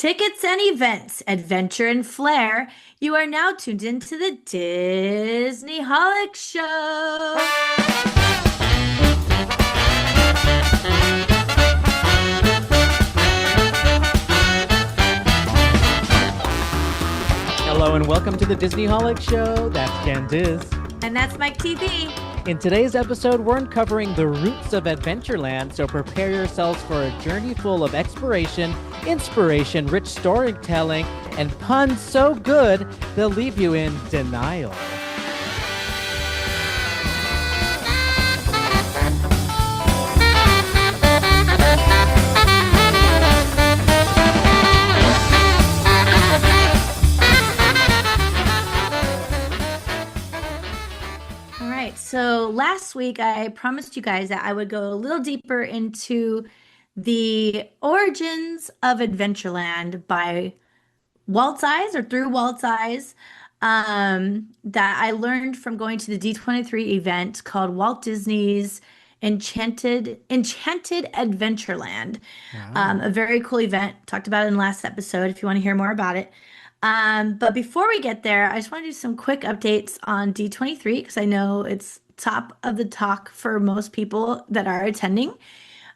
Tickets and events, adventure and flair. You are now tuned into the Disney Holic Show. Hello and welcome to the Disney Holic Show. That's Candice. And that's Mike TV. In today's episode, we're uncovering the roots of Adventureland, so prepare yourselves for a journey full of exploration, inspiration, rich storytelling, and puns so good they'll leave you in denial. So last week I promised you guys that I would go a little deeper into the origins of Adventureland by Walt's eyes or through Walt's eyes, that I learned from going to the D23 event called Walt Disney's Enchanted Adventureland. Wow. A very cool event. Talked about it in the last episode if you want to hear more about it. But before we get there, I just want to do some quick updates on D23 because I know it's top of the talk for most people that are attending.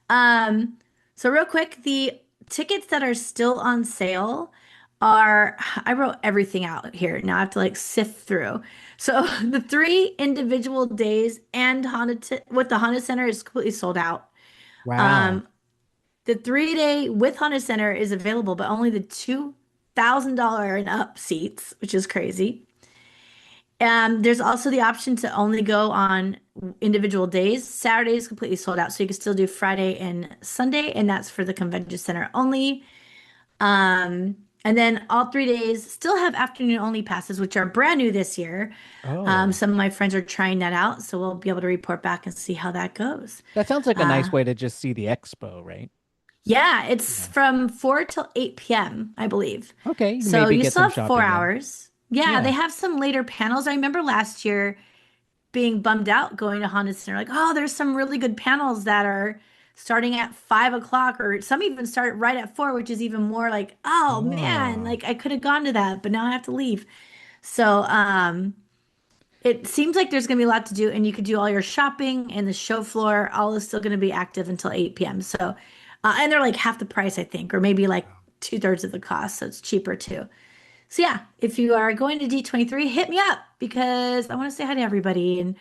So real quick, the tickets that are still on sale are, I wrote everything out here. Now I have to like sift through. So the 3 individual days and with the Honda Center is completely sold out. Wow. Um, the 3 day with Honda Center is available, but only the $2,000 and up seats, which is crazy. There's also the option to only go on individual days. Saturday is completely sold out, so you can still do Friday and Sunday, and that's for the convention center only. And then all 3 days still have afternoon only passes, which are brand new this year. Oh, Some of my friends are trying that out, so we'll be able to report back and see how that goes. that sounds like a Uh, nice way to just see the expo, right? yeah, it's Yeah. from 4 till 8 p.m., I believe. Okay, So maybe you get still some have four shopping in. hours. Yeah, they Yeah. have some later panels. I remember last year being bummed out going to Honda Center, like, oh, there's some really good panels that are starting at 5 o'clock, or some even start right at 4, which is even more like, oh man, Oh, like I could have gone to that, but now I have to leave. So, it seems like there's going to be a lot to do, and you could do all your shopping and the show floor. All is still going to be active until 8 p.m. So, and they're like half the price, I think, or maybe like two-thirds of the cost. So it's cheaper too. So yeah, if you are going to D23, hit me up because I want to say hi to everybody. And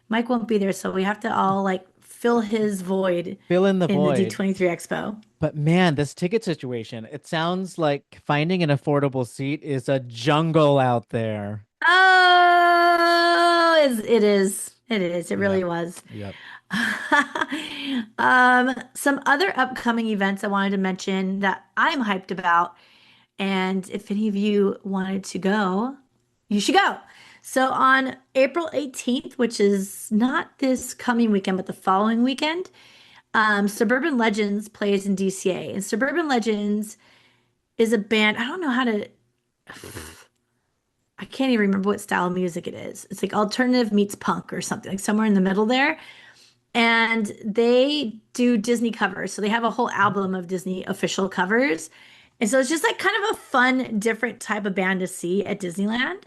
Mike won't be there, so we have to all like fill his void fill in the in the void. D23 Expo. But man, this ticket situation, it sounds like finding an affordable seat is a jungle out there. Oh, it is. It is. It really Yep. was. Yep. Some other upcoming events I wanted to mention that I'm hyped about. And if any of you wanted to go, you should go. So on April 18th, which is not this coming weekend, but the following weekend, Suburban Legends plays in DCA. And Suburban Legends is a band. I don't know how to, I can't even remember what style of music it is. It's like alternative meets punk or something, like somewhere in the middle there. And they do Disney covers. So they have a whole album of Disney official covers. And so it's just like kind of a fun, different type of band to see at Disneyland.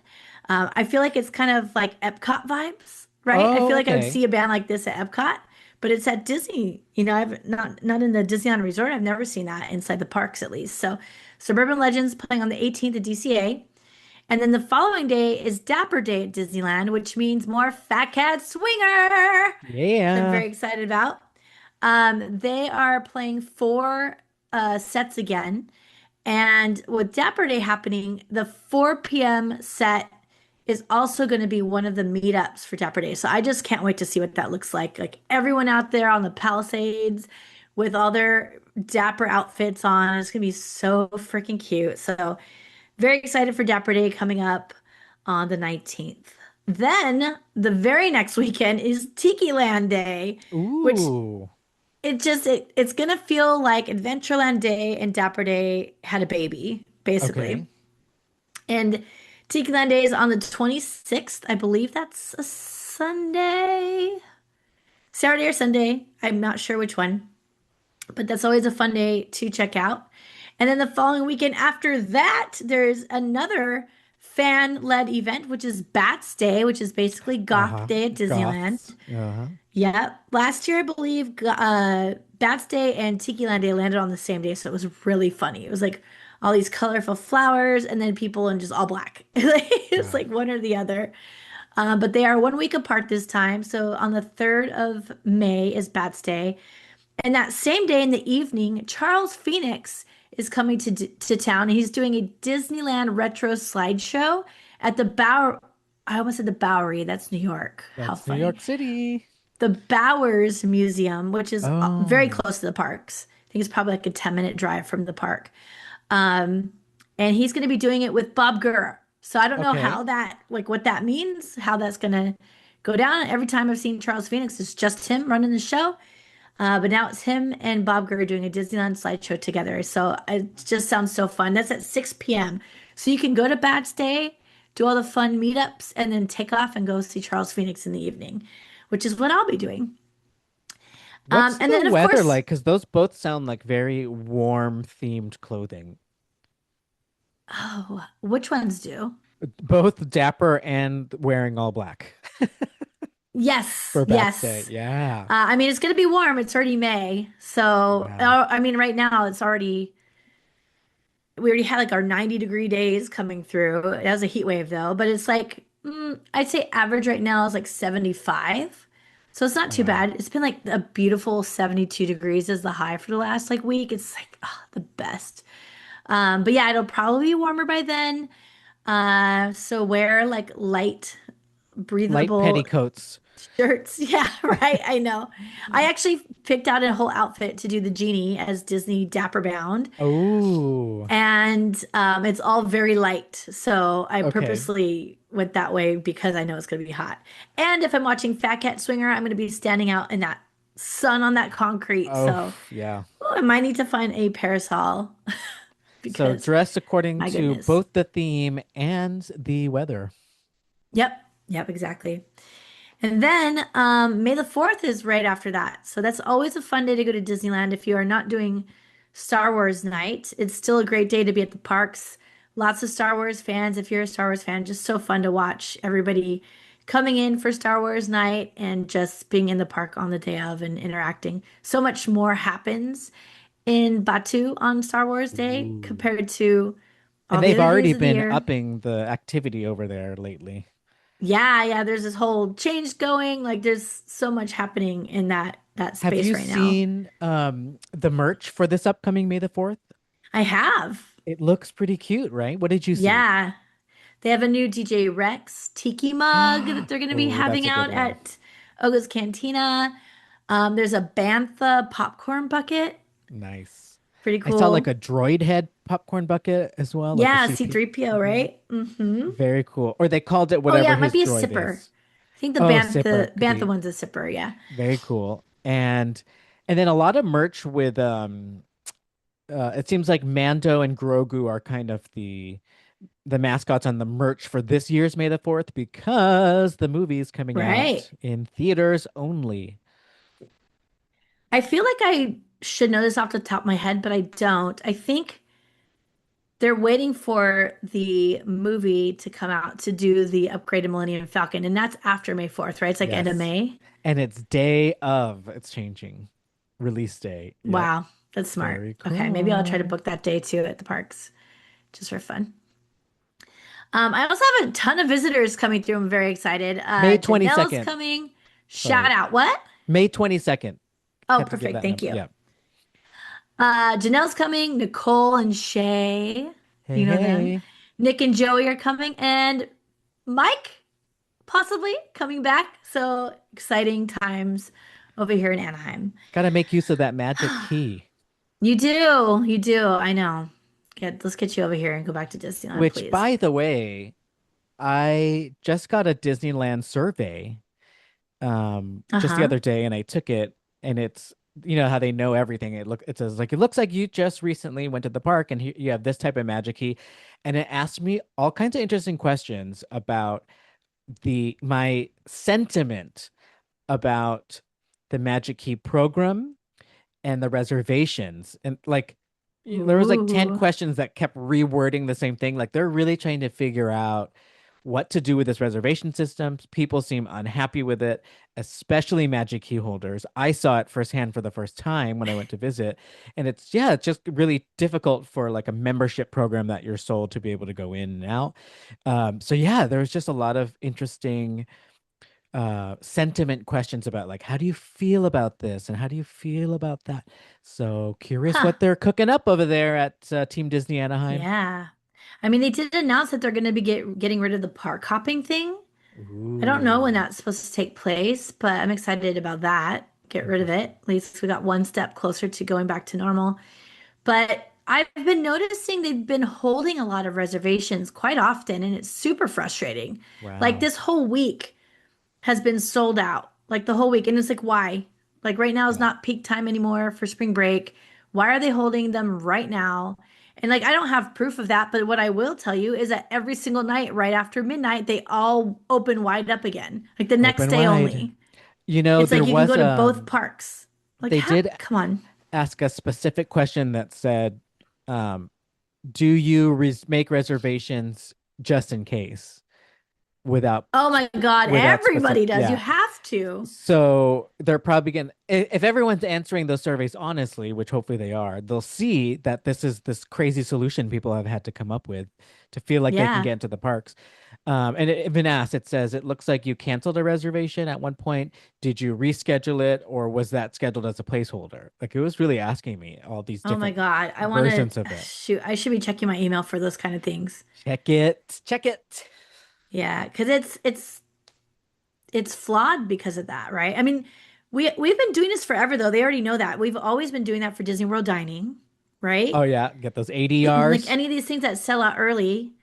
I feel like it's kind of like Epcot vibes, right? I Oh, feel like I would okay. see a band like this at Epcot, but it's at Disney. You know, I've not in the Disneyland Resort. I've never seen that inside the parks at least. So Suburban Legends playing on the 18th at DCA. And then the following day is Dapper Day at Disneyland, which means more Fat Cat Swinger, which I'm Yeah. very excited about. They are playing four sets again. And with Dapper Day happening, the 4 p.m. set is also going to be one of the meetups for Dapper Day. So I just can't wait to see what that looks like. Like everyone out there on the Palisades with all their Dapper outfits on. It's going to be so freaking cute. So very excited for Dapper Day coming up on the 19th. Then the very next weekend is Tiki Land Day, which Ooh. it's gonna feel like Adventureland Day and Dapper Day had a baby, Okay. basically. And Tiki Land Day is on the 26th. I believe that's a Sunday. Saturday or Sunday. I'm not sure which one, but that's always a fun day to check out. And then the following weekend after that, there's another fan-led event, which is Bats Day, which is basically Goth Uh-huh. Day at Disneyland. Goths. Uh-huh. Yeah. Last year, I believe, Bats Day and Tiki Land Day landed on the same day, so it was really funny. It was like all these colorful flowers and then people in just all black. It's Yeah. like one or the other. But they are 1 week apart this time. So on the 3rd of May is Bats Day. And that same day in the evening, Charles Phoenix is coming to town. He's doing a Disneyland retro slideshow at the Bower. I almost said the Bowery. That's New York. How That's New funny. York City. The Bowers Museum, which is very Oh, close to the parks. I think it's probably like a 10-minute drive from the park. Um, and he's going to be doing it with Bob Gurr. So I don't know okay. how that, like what that means, how that's going to go down. Every time I've seen Charles Phoenix, it's just him running the show. But now it's him and Bob Gurr doing a Disneyland slideshow together. So it just sounds so fun. That's at 6 p.m. So you can go to Bats Day, do all the fun meetups, and then take off and go see Charles Phoenix in the evening, which is what I'll be doing. What's And the then, of weather course, like? Because those both sound like very warm themed clothing. oh, which ones do? Both dapper and wearing all black Yes, for Bats Day. yes. Yeah. I mean, it's going to be warm. It's already May. So, Yeah. I mean, right now it's already we already had like our 90-degree days coming through. It has a heat wave though, but it's like I'd say average right now is like 75. So it's not too Wow. bad. It's been like a beautiful 72 degrees as the high for the last like week. It's like the best. But yeah, it'll probably be warmer by then. So wear like light, Light breathable petticoats. shirts. Yeah, right. I know. I actually picked out a whole outfit to do the genie as Disney Dapper Bound. Oh, And it's all very light. So I okay. purposely went that way because I know it's going to be hot. And if I'm watching Fat Cat Swinger, I'm going to be standing out in that sun on that concrete. Oh, So yeah. ooh, I might need to find a parasol So because dress according my to goodness. both the theme and the weather. Yep. Yep, exactly. And then May the 4th is right after that. So that's always a fun day to go to Disneyland if you are not doing Star Wars night. It's still a great day to be at the parks. Lots of Star Wars fans. If you're a Star Wars fan, just so fun to watch everybody coming in for Star Wars night and just being in the park on the day of and interacting. So much more happens in Batu on Star Wars Day Ooh. compared to And all the they've other already days of the been year. upping the activity over there lately. Yeah, yeah, there's this whole change going. Like there's so much happening in that Have space you right now. seen the merch for this upcoming May the 4th? I have. It looks pretty cute, right? What did you see? Yeah. They have a new DJ Rex tiki mug that they're going to be Oh, that's having a good out one. at Oga's Cantina. There's a Bantha popcorn bucket. Nice. Pretty I saw like cool. a droid head popcorn bucket as well, like a Yeah, CP. C3PO, Mhm. right? Mm-hmm. Very cool. Or they called it Oh yeah, whatever it might his be a droid sipper. is. I think the Oh, Sipper Bantha could Bantha be one's a sipper, yeah. very cool. And then a lot of merch with it seems like Mando and Grogu are kind of the mascots on the merch for this year's May the 4th because the movie's coming Right. out in theaters only. I feel like I should know this off the top of my head, but I don't. I think they're waiting for the movie to come out to do the upgraded Millennium Falcon, and that's after May 4th, right? It's like end of Yes. May. And it's day of, it's changing. Release day. Yep. Wow, that's smart. Very Okay, maybe I'll try to cool. book that day too at the parks just for fun. I also have a ton of visitors coming through. I'm very excited. May Janelle's 22nd. coming. Shout Sorry. out. What? May 22nd. Oh, Had to give perfect. that Thank number. you. Yeah. Janelle's coming. Nicole and Shay. Hey, You know them. hey. Nick and Joey are coming. And Mike possibly coming back. So exciting times over here in Anaheim. Gotta make use of that magic key. You do. You do. I know. Let's get you over here and go back to Disneyland, Which, please. by the way, I just got a Disneyland survey just the Uh-huh. other day and I took it and it's how they know everything. It says like it looks like you just recently went to the park and you have this type of magic key. And it asked me all kinds of interesting questions about the my sentiment about the Magic Key program and the reservations. And like, there was like 10 Ooh. questions that kept rewording the same thing. Like they're really trying to figure out what to do with this reservation system. People seem unhappy with it, especially Magic Key holders. I saw it firsthand for the first time when I went to visit, and it's just really difficult for like a membership program that you're sold to be able to go in and out. So yeah, there's just a lot of interesting sentiment questions about like how do you feel about this and how do you feel about that. So curious Huh. what they're cooking up over there at Team Disney Anaheim. Yeah. I mean, they did announce that they're going to be getting rid of the park hopping thing. I don't know when Ooh, that's supposed to take place, but I'm excited about that. Get rid of interesting. it. At least we got one step closer to going back to normal. But I've been noticing they've been holding a lot of reservations quite often, and it's super frustrating. Like Wow. this whole week has been sold out, like the whole week. And it's like, why? Like right now is Yeah. not peak time anymore for spring break. Why are they holding them right now? And like, I don't have proof of that, but what I will tell you is that every single night, right after midnight, they all open wide up again, like the next Open day wide. only. You know, It's there like you can was go to both parks. Like, they how? did Come on. ask a specific question that said, um, do you make reservations just in case without Oh my God, specific everybody does. You yeah. have to. So they're probably going to, if everyone's answering those surveys honestly, which hopefully they are, they'll see that this is this crazy solution people have had to come up with to feel like they can Yeah. get into the parks. And it been asked, it says, it looks like you canceled a reservation at one point. Did you reschedule it or was that scheduled as a placeholder? Like it was really asking me all these Oh my different God. I want to versions of it. shoot. I should be checking my email for those kind of things. Check it. Check it. Yeah, because it's flawed because of that, right? I mean, we've been doing this forever though. They already know that. We've always been doing that for Disney World dining, Oh right? yeah, get those Like ADRs. any of these things that sell out early.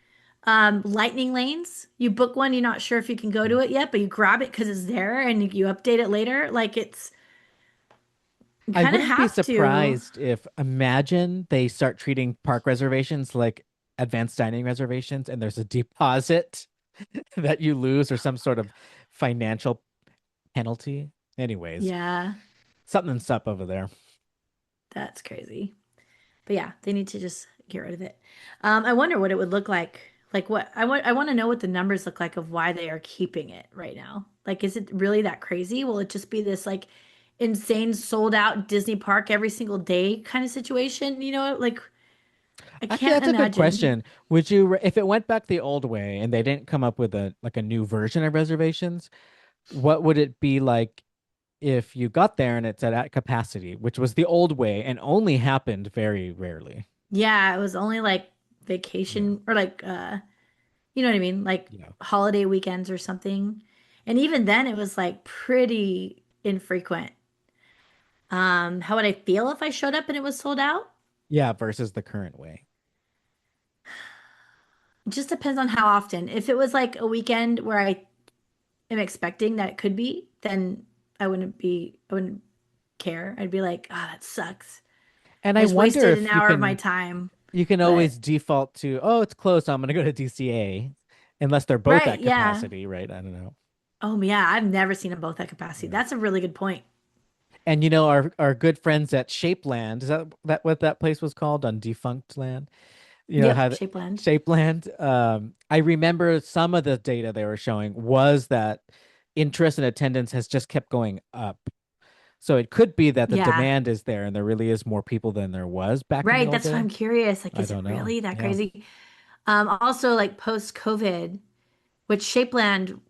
Lightning lanes, you book one, you're not sure if you can go to it yet, but you grab it because it's there and you update it later. Like it's you I kind of wouldn't be have to. surprised if imagine they start treating park reservations like advanced dining reservations and there's a deposit that you lose or some sort of financial penalty. Anyways, Yeah, something's up over there. that's crazy. But yeah, they need to just get rid of it. I wonder what it would look like. Like what I want to know what the numbers look like of why they are keeping it right now. Like, is it really that crazy? Will it just be this like insane sold out Disney park every single day kind of situation? You know, like I Actually, can't that's a good imagine. question. Would you, if it went back the old way and they didn't come up with a like a new version of reservations, what would it be like if you got there and it's at capacity, which was the old way and only happened very rarely? Yeah, it was only like Yeah. vacation or like you know what I mean? Like Yeah. holiday weekends or something. And even then it was like pretty infrequent. How would I feel if I showed up and it was sold out? Yeah, versus the current way. It just depends on how often. If it was like a weekend where I am expecting that it could be, then I wouldn't care. I'd be like, oh, that sucks. And I I just wonder wasted an if hour of my time. you can But always default to, oh, it's closed, so I'm gonna go to DCA, unless they're both right, at yeah. capacity, right? I don't know. Oh yeah, I've never seen them both at capacity. Yeah. That's a really good point. And you know, our good friends at Shapeland, is that what that place was called on Defunct Land? You know how Yep, Shapeland. Shapeland. I remember some of the data they were showing was that interest and attendance has just kept going up. So it could be that the Yeah. demand is there and there really is more people than there was back in the Right, old that's why day. I'm curious. Like, I is it don't know. really that Yeah. crazy? Also like post-COVID, which Shapeland,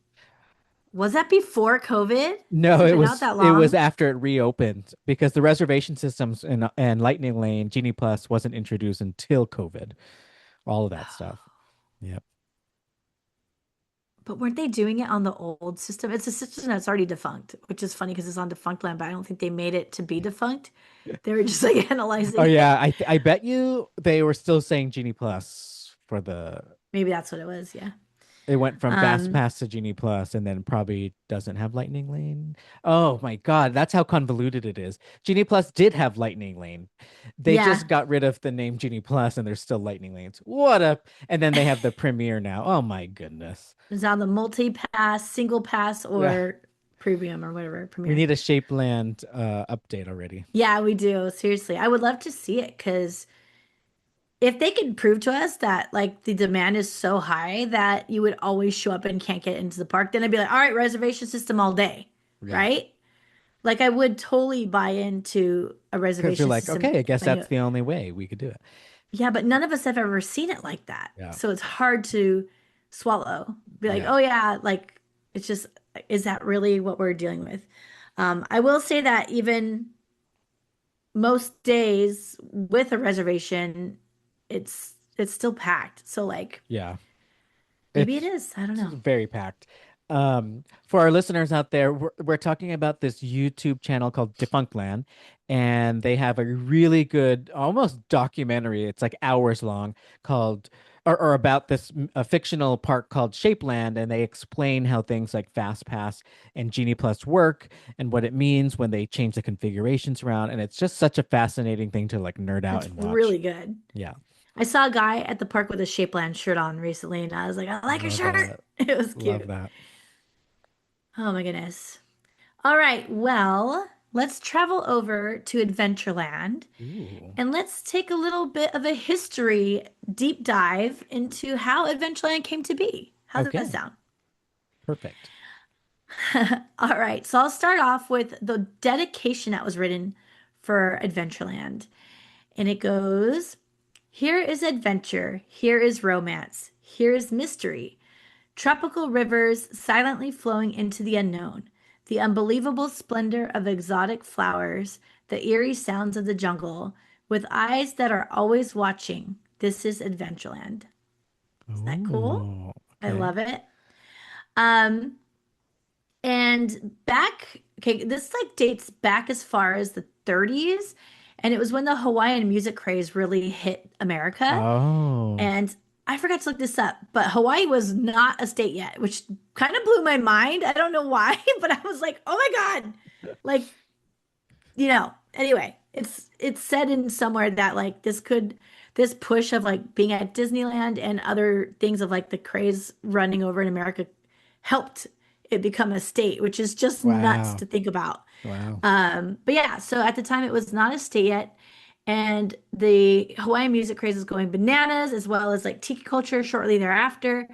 was that before COVID? Has No, it been out that it was long? after it reopened because the reservation systems and Lightning Lane Genie Plus wasn't introduced until COVID. All of that stuff. Yep. But weren't they doing it on the old system? It's a system that's already defunct, which is funny because it's on defunct land, but I don't think they made it to be defunct. They were just like Oh analyzing yeah, it. I bet you they were still saying Genie Plus for the Maybe that's what it was, yeah. it went from Fast Um, Pass to Genie Plus and then probably doesn't have Lightning Lane. Oh my God, that's how convoluted it is. Genie Plus did have Lightning Lane. They just yeah. got rid of the name Genie Plus and there's still Lightning Lanes. What up? And then they have the Premiere now. Oh my goodness. It's on the multi-pass, single pass, Yeah. or premium or whatever, We premiere. need a Shapeland update already. Yeah, we do. Seriously. I would love to see it because if they could prove to us that like the demand is so high that you would always show up and can't get into the park, then I'd be like, all right, reservation system all day, Yeah. right? Like I would totally buy into a Because you're reservation like, system okay, I guess if I knew that's it. the only way we could do it. Yeah, but none of us have ever seen it like that. Yeah. So it's hard to swallow. Be like, Yeah. oh yeah, like it's just, is that really what we're dealing with? I will say that even most days with a reservation, it's still packed. So like Yeah. maybe it It's is. I don't know. very packed. For our listeners out there, we're talking about this YouTube channel called Defunctland, and they have a really good, almost documentary. It's like hours long, called or about this a fictional park called Shapeland, and they explain how things like FastPass and Genie Plus work and what it means when they change the configurations around. And it's just such a fascinating thing to like nerd out It's and watch. really good. Yeah, I saw a guy at the park with a Shapeland shirt on recently, and I was like, I like your love shirt. it. It was Love cute. that. Oh my goodness. All right, well, let's travel over to Adventureland Ooh. and let's take a little bit of a history deep dive into how Adventureland came to be. How does that Okay. sound? Perfect. All right, so I'll start off with the dedication that was written for Adventureland. And it goes, here is adventure, here is romance, here is mystery. Tropical rivers silently flowing into the unknown, the unbelievable splendor of exotic flowers, the eerie sounds of the jungle, with eyes that are always watching. This is Adventureland. Is that cool? Oh, I okay. love it. Um, and back, okay, this like dates back as far as the 30s, and it was when the Hawaiian music craze really hit America. Oh, And I forgot to look this up, but Hawaii was not a state yet, which kind of blew my mind. I don't know why, but I was like, oh my God. Like, anyway, it's said in somewhere that like this push of like being at Disneyland and other things of like the craze running over in America helped it become a state, which is just nuts wow. to think about. Wow. But yeah, so at the time it was not a state yet, and the Hawaiian music craze was going bananas, as well as like tiki culture shortly thereafter.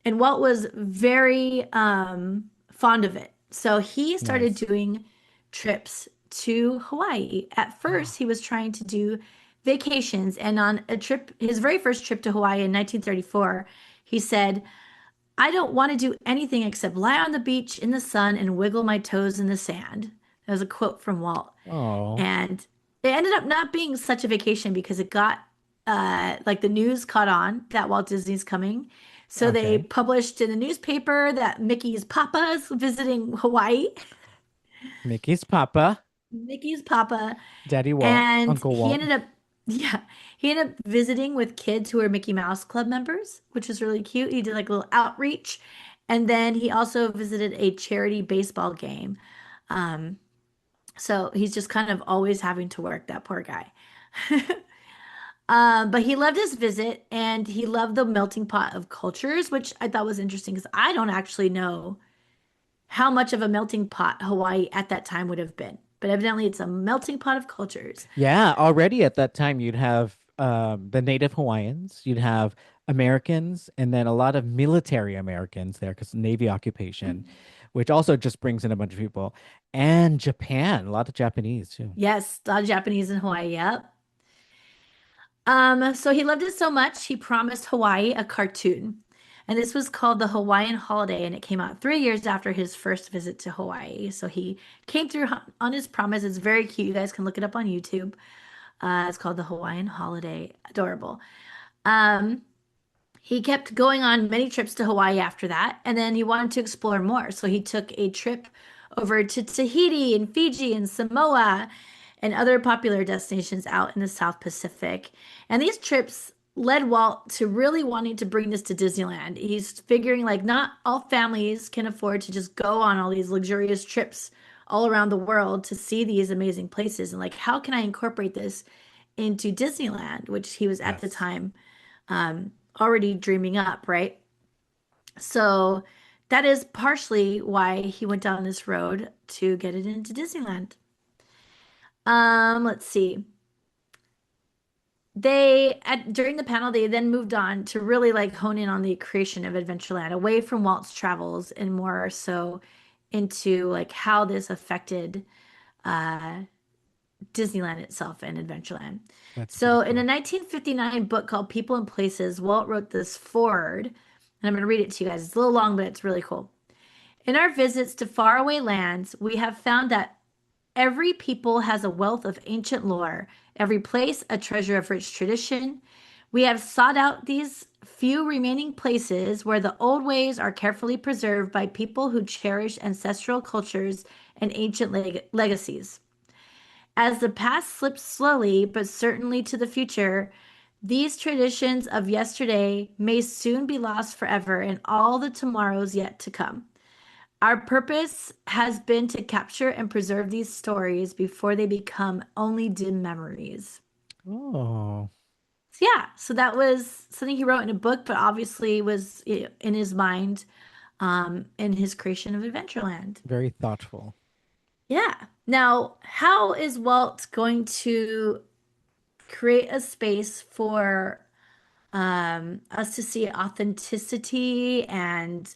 And Walt was very fond of it. So he started Nice. doing trips to Hawaii. At first, he was trying to do vacations, and on a trip, his very first trip to Hawaii in 1934, he said, I don't want to do anything except lie on the beach in the sun and wiggle my toes in the sand. That was a quote from Walt. Oh, And it ended up not being such a vacation because it got like the news caught on that Walt Disney's coming. So they okay. published in the newspaper that Mickey's Papa's visiting Hawaii, Mickey's Papa, Mickey's Papa, Daddy Walt, and Uncle Walt. yeah, he ended up visiting with kids who were Mickey Mouse Club members, which was really cute. He did like a little outreach. And then he also visited a charity baseball game. Um, so he's just kind of always having to work, that poor guy. But he loved his visit and he loved the melting pot of cultures, which I thought was interesting because I don't actually know how much of a melting pot Hawaii at that time would have been. But evidently, it's a melting pot of cultures. Yeah, already at that time you'd have the native Hawaiians, you'd have Americans, and then a lot of military Americans there because Navy occupation, which also just brings in a bunch of people, and Japan, a lot of Japanese too. Yes, a lot of Japanese in Hawaii. Yep. So he loved it so much, he promised Hawaii a cartoon. And this was called the Hawaiian Holiday, and it came out 3 years after his first visit to Hawaii. So he came through on his promise. It's very cute. You guys can look it up on YouTube. It's called the Hawaiian Holiday. Adorable. Um, he kept going on many trips to Hawaii after that, and then he wanted to explore more. So he took a trip over to Tahiti and Fiji and Samoa and other popular destinations out in the South Pacific. And these trips led Walt to really wanting to bring this to Disneyland. He's figuring like not all families can afford to just go on all these luxurious trips all around the world to see these amazing places. And like, how can I incorporate this into Disneyland, which he was at the Yes. time already dreaming up, right? So that is partially why he went down this road to get it into Disneyland. Let's see. during the panel they then moved on to really like hone in on the creation of Adventureland, away from Walt's travels and more so into like how this affected uh, Disneyland itself and Adventureland. That's pretty So, in a cool. 1959 book called People and Places, Walt wrote this foreword, and I'm going to read it to you guys. It's a little long, but it's really cool. In our visits to faraway lands, we have found that every people has a wealth of ancient lore, every place a treasure of rich tradition. We have sought out these few remaining places where the old ways are carefully preserved by people who cherish ancestral cultures and ancient legacies. As the past slips slowly but certainly to the future, these traditions of yesterday may soon be lost forever in all the tomorrows yet to come. Our purpose has been to capture and preserve these stories before they become only dim memories. Oh, So yeah, so that was something he wrote in a book, but obviously was in his mind in his creation of Adventureland. very thoughtful. Yeah. Now, how is Walt going to create a space for us to see authenticity and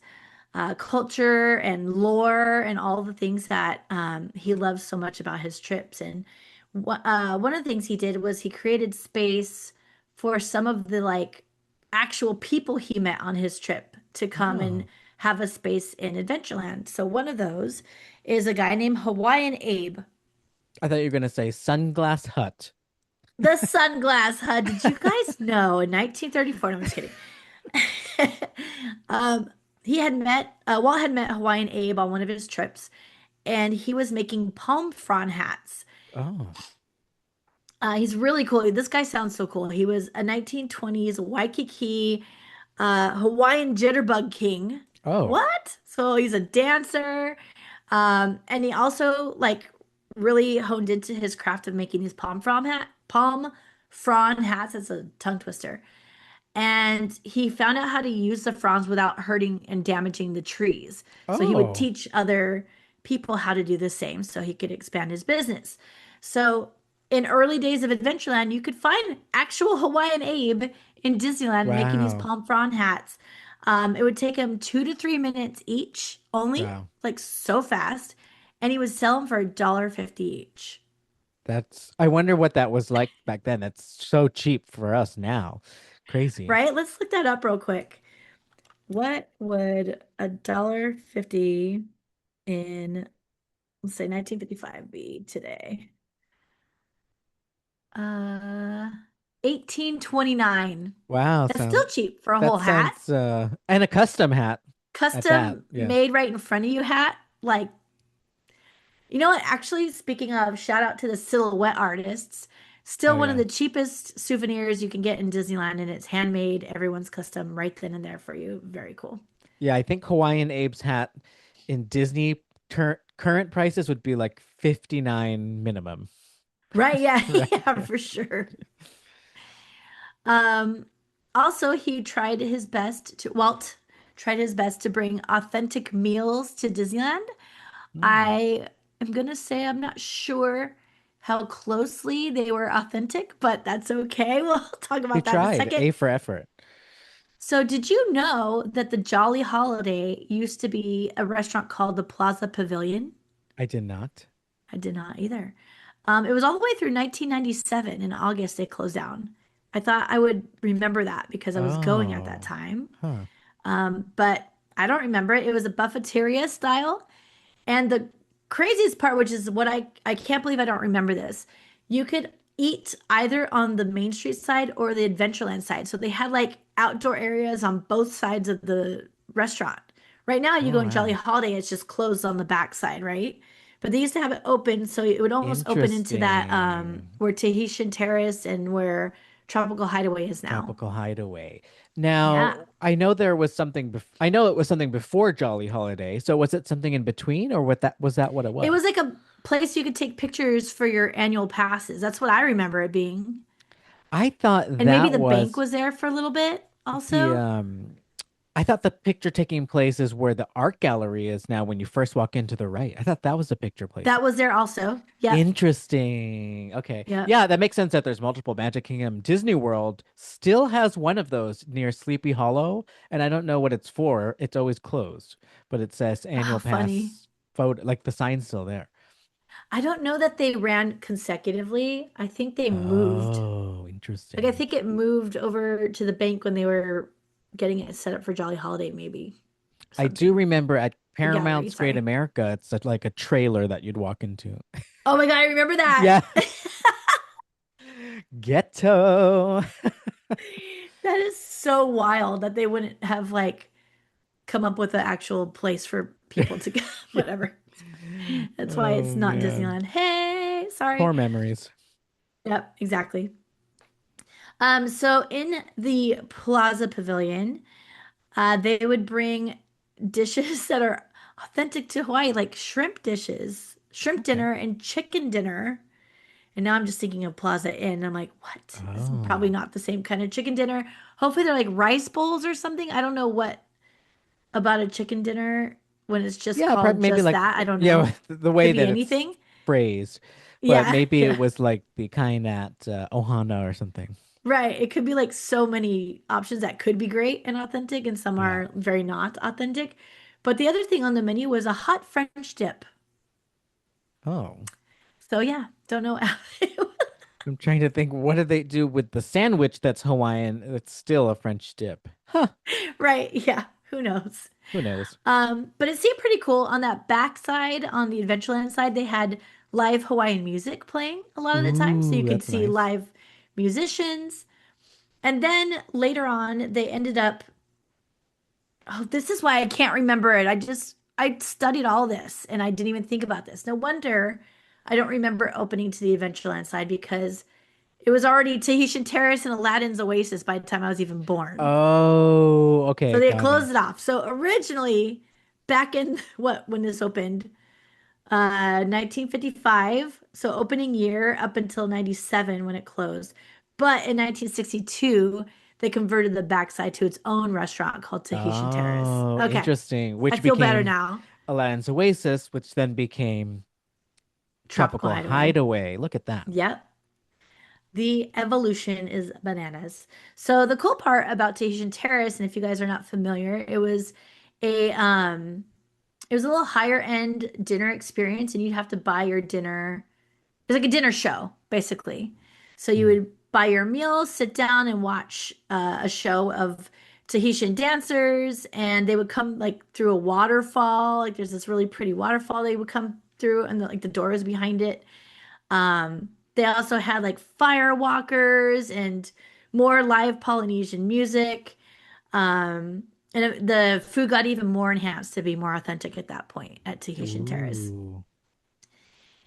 culture and lore and all the things that he loves so much about his trips. And one of the things he did was he created space for some of the like actual people he met on his trip to come and Oh, have a space in Adventureland. So one of those is a guy named Hawaiian Abe. I thought you were gonna say Sunglass Hut. The Sunglass Hut. Did you guys know in 1934? No, I'm just kidding. um, Walt had met Hawaiian Abe on one of his trips, and he was making palm frond hats. Oh, He's really cool. This guy sounds so cool. He was a 1920s Waikiki Hawaiian jitterbug king. oh, What? So he's a dancer, and he also like really honed into his craft of making these palm frond hats. That's a tongue twister. And he found out how to use the fronds without hurting and damaging the trees. So he would oh. teach other people how to do the same so he could expand his business. So in early days of Adventureland, you could find actual Hawaiian Abe in Disneyland making these Wow, palm frond hats. It would take him 2 to 3 minutes each only, wow. like so fast. And he would sell them for $1.50 each. That's. I wonder what that was like back then. That's so cheap for us now. Crazy. Right? Let's look that up real quick. What would $1.50 in, let's say 1955 be today? Uh, 1829. Wow, That's still cheap for a that whole hat. sounds and a custom hat at that. Custom Yes. made right in front of you hat. Like, you know what? Actually, speaking of, shout out to the silhouette artists. Oh Still one of yeah. the cheapest souvenirs you can get in Disneyland, and it's handmade. Everyone's custom right then and there for you. Very cool. Yeah, I think Hawaiian Abe's hat in Disney current prices would be like 59 minimum. Right? Yeah, Right. yeah, Yeah. for sure. Um, Also, Walt tried his best to bring authentic meals to Disneyland. Hmm. I am gonna say I'm not sure how closely they were authentic, but that's okay. We'll talk He about that in a tried. second. A for effort. So, did you know that the Jolly Holiday used to be a restaurant called the Plaza Pavilion? I did not. I did not either. It was all the way through 1997. In August, they closed down. I thought I would remember that because I was going at that Oh. time. Huh. But I don't remember it. It was a buffeteria style. And the craziest part, which is what I can't believe I don't remember this, you could eat either on the Main Street side or the Adventureland side. So they had like outdoor areas on both sides of the restaurant. Right now, you Oh go in Jolly wow. Holiday, it's just closed on the back side, right? But they used to have it open, so it would almost open into that Interesting. where Tahitian Terrace and where Tropical Hideaway is now. Tropical Hideaway. Yeah. Now, I know there was something I know it was something before Jolly Holiday. So was it something in between or what that was that what it It was? was like a place you could take pictures for your annual passes. That's what I remember it being. I thought And maybe that the bank was was there for a little bit the also. I thought the picture taking place is where the art gallery is now when you first walk into the right. I thought that was the picture place. That was there also. Yep. Interesting. Okay. Yep. Yeah, that makes sense that there's multiple Magic Kingdom. Disney World still has one of those near Sleepy Hollow, and I don't know what it's for. It's always closed, but it says Oh, annual funny. pass photo, like the sign's still there. I don't know that they ran consecutively. I think they moved. Oh, Like I interesting. think it moved over to the bank when they were getting it set up for Jolly Holiday, maybe I do something. remember at The gallery, Paramount's Great sorry. America, it's such like a trailer that you'd walk into. Oh my God, I remember that. Yeah, ghetto. That is so wild that they wouldn't have like come up with an actual place for people to go. Yeah. Whatever. That's why Oh it's not man. Disneyland. Hey, sorry. Core memories. Yep, exactly. So in the Plaza Pavilion, they would bring dishes that are authentic to Hawaii, like shrimp dishes, shrimp Okay. dinner, and chicken dinner. And now I'm just thinking of Plaza Inn. I'm like, what? It's probably Oh. not the same kind of chicken dinner. Hopefully they're like rice bowls or something. I don't know what about a chicken dinner when it's just Yeah, called maybe just like that. I don't yeah, know. the way Could be that it's anything. phrased, but Yeah, maybe it yeah. was like the kind at Ohana or something. Right. It could be like so many options that could be great and authentic, and some Yeah. are very not authentic. But the other thing on the menu was a hot French dip. Oh. So yeah, don't know. I'm trying to think what do they do with the sandwich that's Hawaiian? It's still a French dip. Huh. Right. Yeah. Who knows? Who knows? But it seemed pretty cool. On that back side, on the Adventureland side, they had live Hawaiian music playing a lot of the time. So you Ooh, could that's see nice. live musicians. And then later on, they ended up, oh, this is why I can't remember it. I studied all this and I didn't even think about this. No wonder I don't remember opening to the Adventureland side because it was already Tahitian Terrace and Aladdin's Oasis by the time I was even born. Oh, So okay, they got it. closed it off. So originally, back in what, when this opened, 1955, so opening year up until 97 when it closed. But in 1962, they converted the backside to its own restaurant called Tahitian Terrace. Oh, Okay, interesting. I Which feel better became now. Aladdin's Oasis, which then became Tropical Tropical Hideaway. Hideaway. Look at that. Yep. The evolution is bananas. So the cool part about Tahitian Terrace, and if you guys are not familiar, a it was a little higher end dinner experience, and you'd have to buy your dinner. It's like a dinner show, basically. So you Hmm. would buy your meal, sit down, and watch a show of Tahitian dancers, and they would come like through a waterfall. Like there's this really pretty waterfall they would come through, and like the door is behind it. They also had like fire walkers and more live Polynesian music. Um, the food got even more enhanced to be more authentic at that point at Tahitian Terrace. Ooh.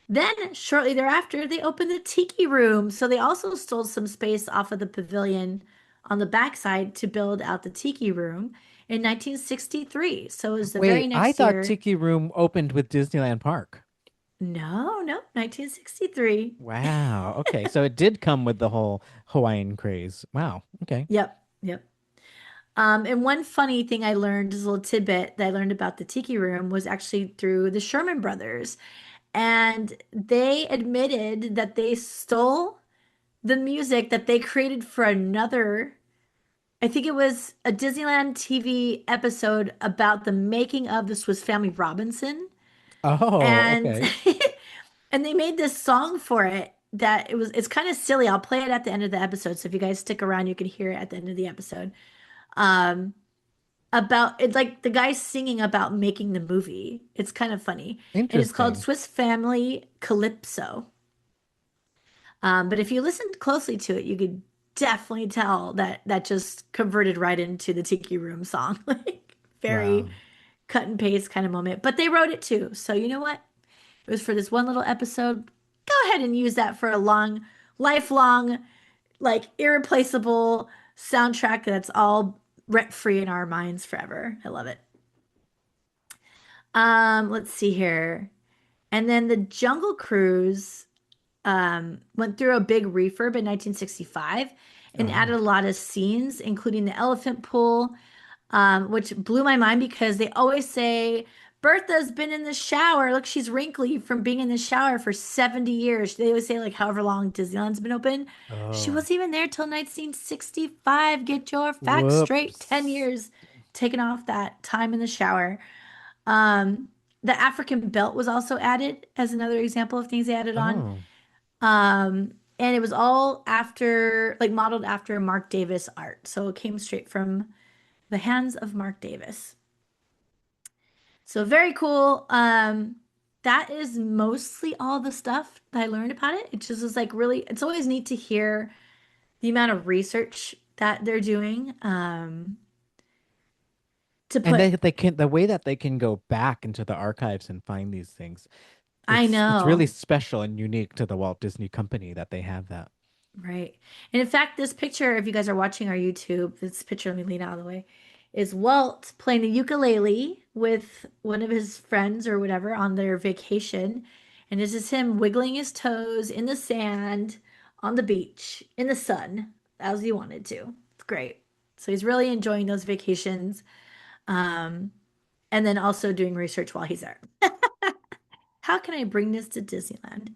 Then, shortly thereafter, they opened the Tiki Room. So they also stole some space off of the pavilion on the backside to build out the Tiki Room in 1963. So it was the very Wait, I next thought year. Tiki Room opened with Disneyland Park. No, no, 1963. Wow. Okay, so it did come with the whole Hawaiian craze. Wow. Okay. Yep, yep. And one funny thing I learned, just a little tidbit that I learned about the Tiki Room was actually through the Sherman Brothers. And they admitted that they stole the music that they created for another, I think it was a Disneyland TV episode about the making of the Swiss Family Robinson. Oh, And okay. and they made this song for it that it's kind of silly. I'll play it at the end of the episode. So if you guys stick around, you can hear it at the end of the episode. Um, about it's like the guy singing about making the movie. It's kind of funny. And it's called Interesting. Swiss Family Calypso. But if you listened closely to it, you could definitely tell that that just converted right into the Tiki Room song. Like very Wow. cut and paste kind of moment. But they wrote it too. So you know what? It was for this one little episode. Go ahead and use that for a long, lifelong, like irreplaceable soundtrack that's all rent free in our minds forever. I love it. Let's see here. And then the Jungle Cruise went through a big refurb in 1965 and added Oh. a lot of scenes, including the elephant pool. which blew my mind because they always say Bertha's been in the shower. Look, she's wrinkly from being in the shower for 70 years. They always say like however long Disneyland's been open. She Oh, wasn't even there till 1965. Get your facts straight. 10 whoops. years taken off that time in the shower. Um, the African belt was also added as another example of things they added on. Oh. And it was all after, like modeled after Mark Davis art. So it came straight from the hands of Mark Davis. So very cool. That is mostly all the stuff that I learned about it. It just was like really, it's always neat to hear the amount of research that they're doing to And put, they can the way that they can go back into the archives and find these things. I It's really know. special and unique to the Walt Disney Company that they have that. Right. And in fact, this picture, if you guys are watching our YouTube, this picture, let me lean out of the way, is Walt playing the ukulele with one of his friends or whatever on their vacation. And this is him wiggling his toes in the sand on the beach in the sun as he wanted to. It's great. So he's really enjoying those vacations. Um, and then also doing research while he's there. How can I bring this to Disneyland?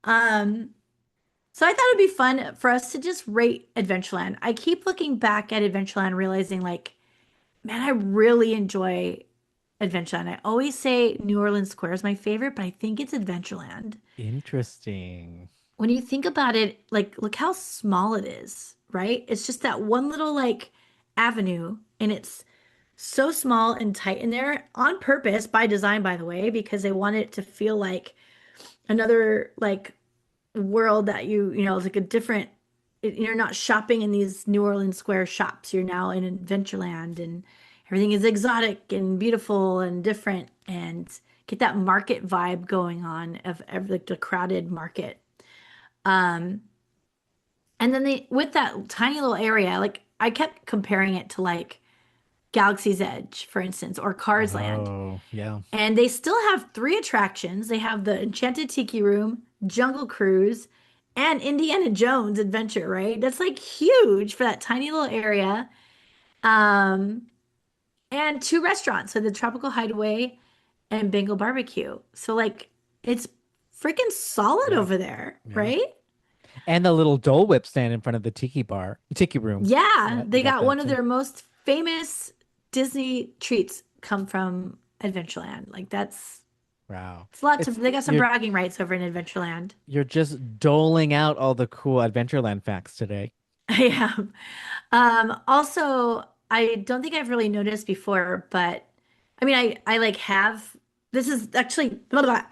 Um, So I thought it'd be fun for us to just rate Adventureland. I keep looking back at Adventureland, realizing like, man, I really enjoy Adventureland. I always say New Orleans Square is my favorite, but I think it's Adventureland. Interesting. When you think about it, like, look how small it is, right? It's just that one little like avenue, and it's so small and tight in there on purpose by design, by the way, because they want it to feel like another like world that you know is like a different you're not shopping in these New Orleans Square shops. You're now in Adventureland and everything is exotic and beautiful and different and get that market vibe going on of like the crowded market. Um and then they with that tiny little area, like I kept comparing it to like Galaxy's Edge, for instance, or Cars Land. Oh, yeah. And they still have three attractions. They have the Enchanted Tiki Room, Jungle Cruise, and Indiana Jones Adventure, right? That's like huge for that tiny little area. Um, and two restaurants, so the Tropical Hideaway and Bengal Barbecue. So like it's freaking solid Yeah. over there, Yeah. right? And the little Dole Whip stand in front of the tiki room. Yeah, Yeah, they they got got that one of too. their most famous Disney treats come from Adventureland. Like that's Wow. it's a lot to It's they got some bragging rights over in Adventureland. you're just doling out all the cool Adventureland facts today. I am. Also, I don't think I've really noticed before, but I mean, I like have. This is actually blah, blah, blah.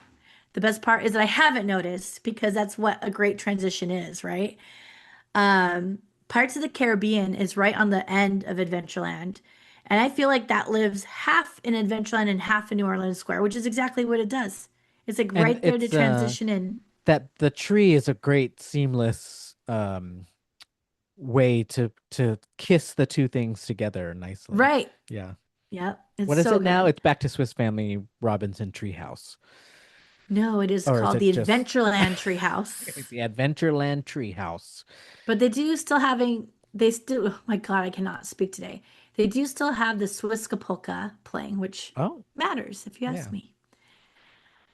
The best part is that I haven't noticed because that's what a great transition is, right? Um, Pirates of the Caribbean is right on the end of Adventureland, and I feel like that lives half in Adventureland and half in New Orleans Square, which is exactly what it does. It's like And right there to it's transition in. that the tree is a great seamless way to kiss the two things together nicely. Right. Yeah. Yep. It's What is so it now? good. It's back to Swiss Family Robinson Treehouse. No, it is Or is called it the just Adventureland it's Treehouse. the Adventureland Treehouse? But they do still having, they still, oh my God, I cannot speak today. They do still have the Swiss Polka playing, which Oh, matters if you ask yeah. me.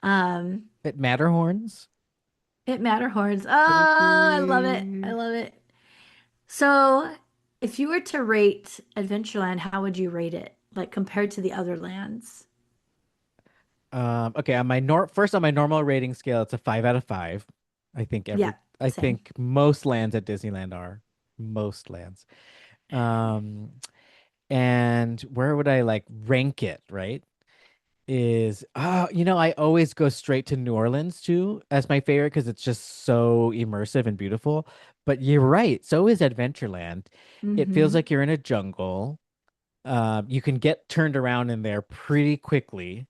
Um, It Matterhorns. it Matterhorns. Oh, I love it. I Ba-da-dee. love it. So, if you were to rate Adventureland, how would you rate it? Like compared to the other lands? Okay, on my first on my normal rating scale, it's a 5 out of 5. Yeah, I same. think most lands at Disneyland are most lands. Um, and where would I like rank it, right? I always go straight to New Orleans too as my favorite because it's just so immersive and beautiful. But you're right, so is Adventureland. It feels Mm-hmm. like you're in a jungle. You can get turned around in there pretty quickly.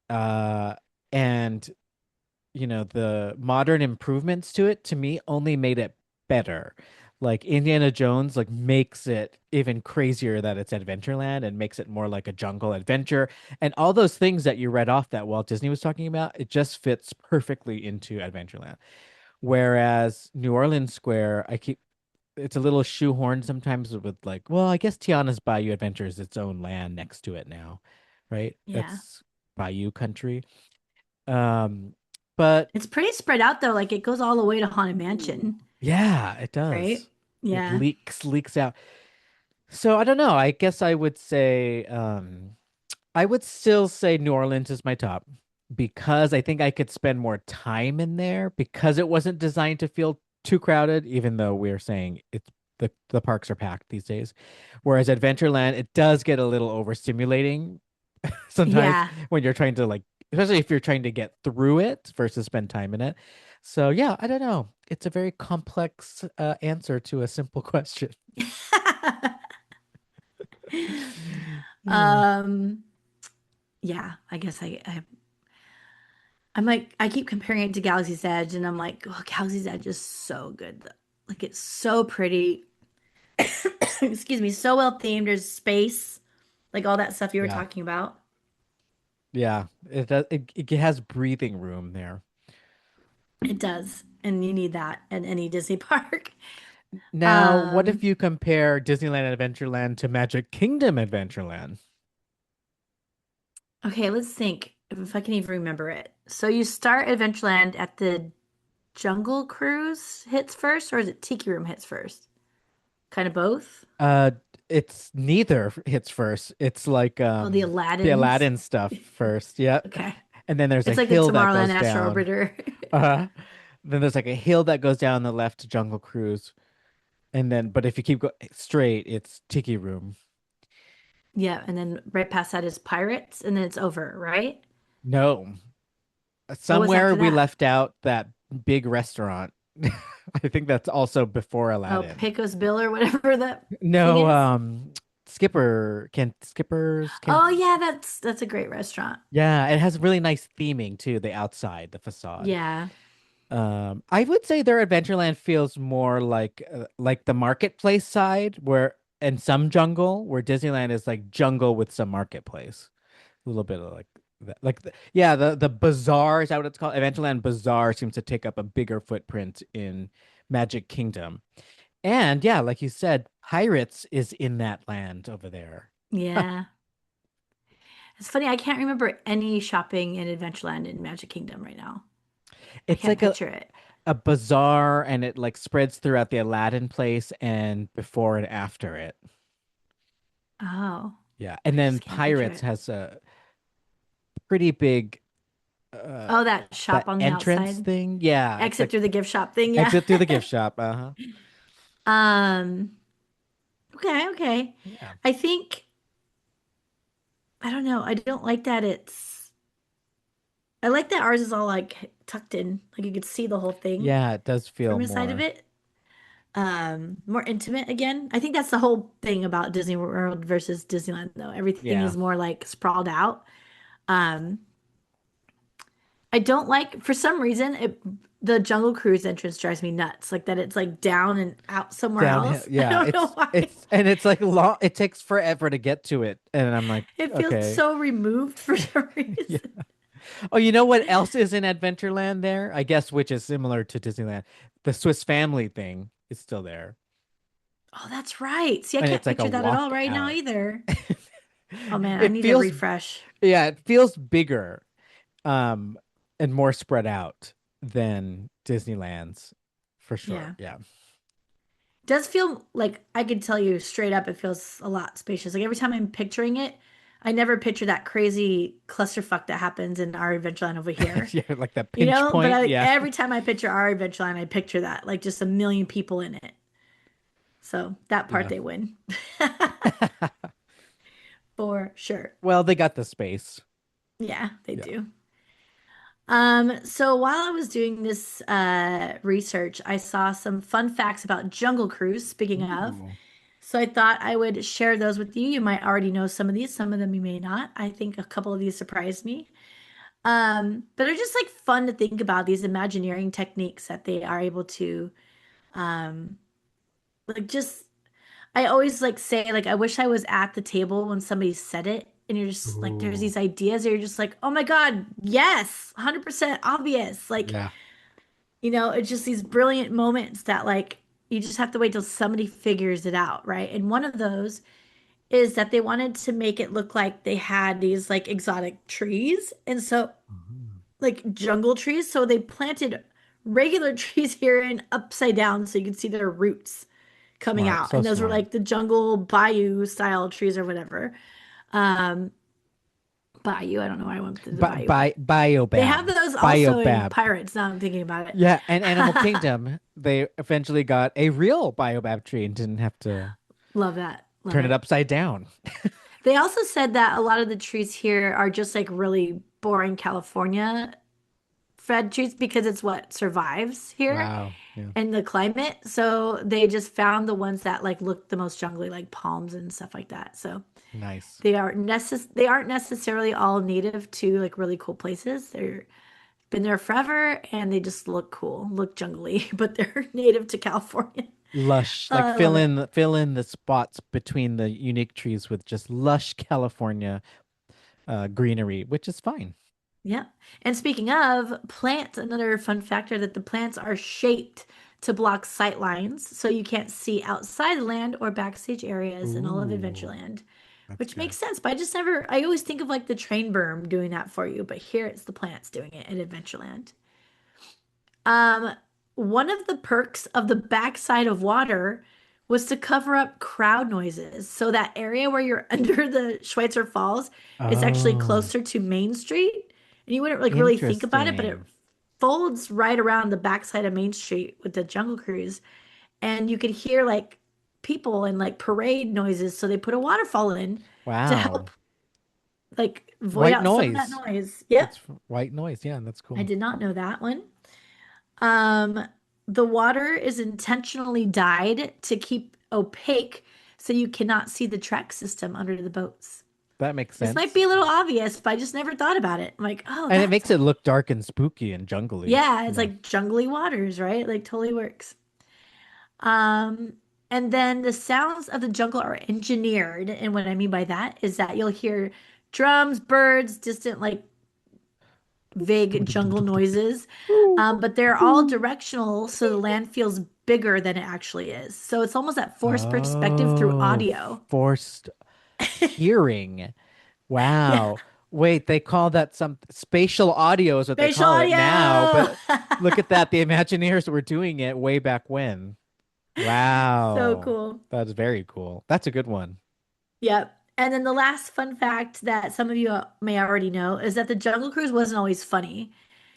Uh, and the modern improvements to it to me only made it better. Like Indiana Jones like makes it even crazier that it's Adventureland and makes it more like a jungle adventure. And all those things that you read off that Walt Disney was talking about, it just fits perfectly into Adventureland. Whereas New Orleans Square, I keep it's a little shoehorned sometimes with like, well, I guess Tiana's Bayou Adventure is its own land next to it now, right? Yeah. That's Bayou country. Um, but It's pretty spread out though. Like it goes all the way to Haunted Mansion, yeah, it right? does. It Yeah. leaks out. So I don't know. I guess I would still say New Orleans is my top because I think I could spend more time in there because it wasn't designed to feel too crowded, even though we're saying it's the parks are packed these days. Whereas Adventureland, it does get a little overstimulating sometimes Yeah. when you're trying to like, especially if you're trying to get through it versus spend time in it. So yeah, I don't know. It's a very complex answer to a simple question. Yeah. Um, yeah, I guess I'm like I keep comparing it to Galaxy's Edge and I'm like, oh, Galaxy's Edge is so good though. Like it's so pretty. Excuse me, so well themed. There's space, like all that stuff you were Yeah. talking about. Yeah. It does, it has breathing room there. It does, and you need that at any Disney park. Now, what if Um, you compare Disneyland Adventureland to Magic Kingdom Adventureland? okay, let's think if I can even remember it. So you start Adventureland at the Jungle Cruise hits first, or is it Tiki Room hits first? Kind of both. Uh, it's neither hits first. It's like Oh, the the Aladdin's. Aladdin stuff first. Yeah. Okay. And then there's a It's like the hill that Tomorrowland goes Astro down. Orbiter. Uh, then there's like a hill that goes down the left to Jungle Cruise. And then, but if you keep going straight, it's Tiki Room. Yeah, and then right past that is Pirates, and then it's over, right? No, What was somewhere after we that? left out that big restaurant. I think that's also before Oh, Aladdin. Pecos Bill or whatever that thing No, is. Skippers can Oh yeah, that's a great restaurant. yeah, it has really nice theming too, the outside, the facade. Yeah. I would say their Adventureland feels more like the marketplace side where and some jungle, where Disneyland is like jungle with some marketplace. A little bit of like that. Yeah, the bazaar is that what it's called? Adventureland Bazaar seems to take up a bigger footprint in Magic Kingdom. And yeah, like you said, Pirates is in that land over there. Yeah. It's funny, I can't remember any shopping in Adventureland in Magic Kingdom right now. I It's can't like picture it. a bazaar and it like spreads throughout the Aladdin place and before and after it. Oh, Yeah. And I then just can't picture Pirates it. has a pretty big uh Oh, that that shop on the entrance outside. thing. Yeah, it's Exit like through the gift shop thing, yeah. exit through the gift shop. Uh-huh. Um, okay, okay. Yeah. I think I don't know. I don't like that I like that ours is all like tucked in. Like you could see the whole thing Yeah, it does feel from inside of more. it. More intimate again. I think that's the whole thing about Disney World versus Disneyland though. Everything Yeah. is more like sprawled out. Um, I don't like for some reason the Jungle Cruise entrance drives me nuts. Like that it's like down and out somewhere Downhill. else. I Yeah, don't know why. it's like long it takes forever to get to it. And I'm like, It feels okay. so removed for some Yeah. reason. Oh, you know what else is in Adventureland there? I guess which is similar to Disneyland. The Swiss Family thing is still there. Oh, that's right. See, I And can't it's like a picture that at all walk right now out. either. Oh man, I It need a feels refresh. yeah, it feels bigger um and more spread out than Disneyland's for sure. Yeah. Yeah. Does feel like I could tell you straight up, it feels a lot spacious. Like every time I'm picturing it, I never picture that crazy clusterfuck that happens in our Adventureland over here. Yeah, like that You pinch know, but point. I Yeah. every time I picture our Adventureland, I picture that, like just a million people in it. So that part Yeah. they win. For sure. Well, they got the space. Yeah, they Yeah. do. So while I was doing this research, I saw some fun facts about Jungle Cruise, speaking of. Ooh. So I thought I would share those with you. You might already know some of these, some of them you may not. I think a couple of these surprised me. But they're just like fun to think about these Imagineering techniques that they are able to um like just I always like say like I wish I was at the table when somebody said it and you're just like there's Ooh. these ideas that you're just like, "Oh my God, yes, 100% obvious." Like, Yeah. it's just these brilliant moments that like You just have to wait till somebody figures it out, right? And one of those is that they wanted to make it look like they had these like exotic trees. And so Mhm. like jungle trees. So they planted regular trees here and upside down so you could see their roots coming Smart, out. so And those were smart. like the jungle bayou style trees or whatever. Um, bayou, I don't know why I went to the bayou, but they have Biobab. those also in Biobab. Pirates. Now I'm thinking about it. Yeah, and Animal Kingdom, they eventually got a real Biobab tree and didn't have to Love that. Love turn it it. upside down. They also said that a lot of the trees here are just like really boring California fed trees because it's what survives here Wow. Yeah. and the climate. So they just found the ones that like look the most jungly, like palms and stuff like that. So Nice. they aren't necessarily all native to like really cool places. They're been there forever and they just look cool, look jungly, but they're native to California. Lush, Oh, like I love it. fill in the spots between the unique trees with just lush California greenery, which is fine. Yeah. And speaking of plants, another fun factor that the plants are shaped to block sight lines so you can't see outside the land or backstage areas in all of Ooh, Adventureland, that's which good. makes sense. But I always think of like the train berm doing that for you, but here it's the plants doing it at Adventureland. Um, One of the perks of the backside of water was to cover up crowd noises. So that area where you're under the Schweitzer Falls is actually Oh, closer to Main Street. And you wouldn't like really think about it, but it interesting. folds right around the backside of Main Street with the Jungle Cruise. And you could hear like people and like parade noises. So they put a waterfall in to help Wow. like void White out some of that noise. noise. Yep. White noise. Yeah, that's I cool. did not know that one. Um, the water is intentionally dyed to keep opaque so you cannot see the track system under the boats. That makes This might sense. be a little obvious, but I just never thought about it. I'm like, oh, And it that's makes it look dark and spooky and jungly. yeah, it's Yeah. like jungly waters, right? Like totally works. Um, and then the sounds of the jungle are engineered, and what I mean by that is that you'll hear drums, birds, distant like vague jungle noises, but they're all directional, so the land feels bigger than it actually is. So it's almost that forced perspective through Oh, audio. forced hearing. Yeah, Wow. Wait, they call that some spatial audio is what they spatial call it now, audio. but look at that. The Imagineers were doing it way back when. So Wow. cool. That's very cool. That's a good one. Yep. And then the last fun fact that some of you may already know is that the Jungle Cruise wasn't always funny.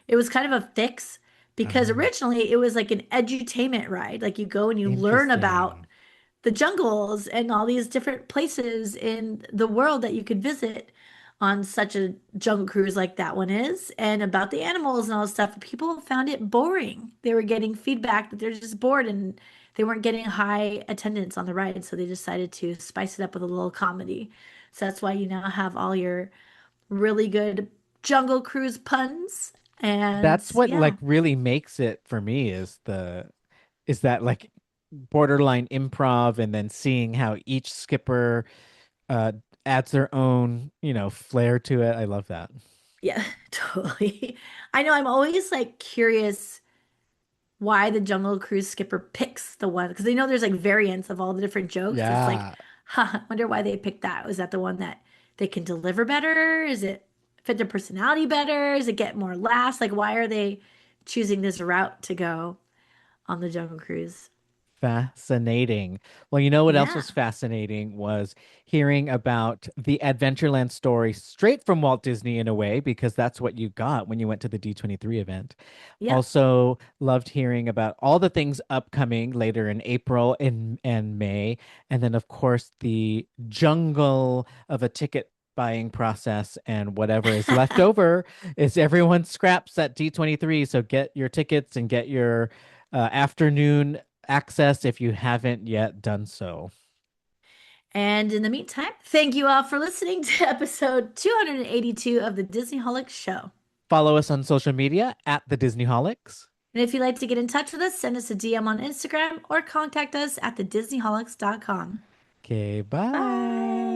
It was kind of a fix because Oh, originally it was like an edutainment ride. Like you go and you learn about interesting. the jungles and all these different places in the world that you could visit on such a jungle cruise like that one is, and about the animals and all this stuff. People found it boring. They were getting feedback that they're just bored and they weren't getting high attendance on the ride, so they decided to spice it up with a little comedy. So that's why you now have all your really good jungle cruise puns. And That's what yeah, like really makes it for me is that like borderline improv and then seeing how each skipper uh adds their own, flair to it. I love that. yeah, totally. I know I'm always like curious why the Jungle Cruise skipper picks the one because they know there's like variants of all the different jokes. It's like, Yeah. huh, I wonder why they picked that. Was that the one that they can deliver better? Is it fit their personality better? Does it get more laughs? Like, why are they choosing this route to go on the Jungle Cruise? Fascinating. Well, you know what else Yeah, was fascinating was hearing about the Adventureland story straight from Walt Disney in a way, because that's what you got when you went to the D23 event. yeah. Also, loved hearing about all the things upcoming later in April and May. And then, of course, the jungle of a ticket buying process and whatever is left over is everyone's scraps at D23. So get your tickets and get your afternoon access if you haven't yet done so. And in the meantime, thank you all for listening to episode 282 of the Disney Holics Show. Follow us on social media at the Disneyholics. And if you'd like to get in touch with us, send us a DM on Instagram or contact us at thedisneyholics.com. Okay, bye. Bye.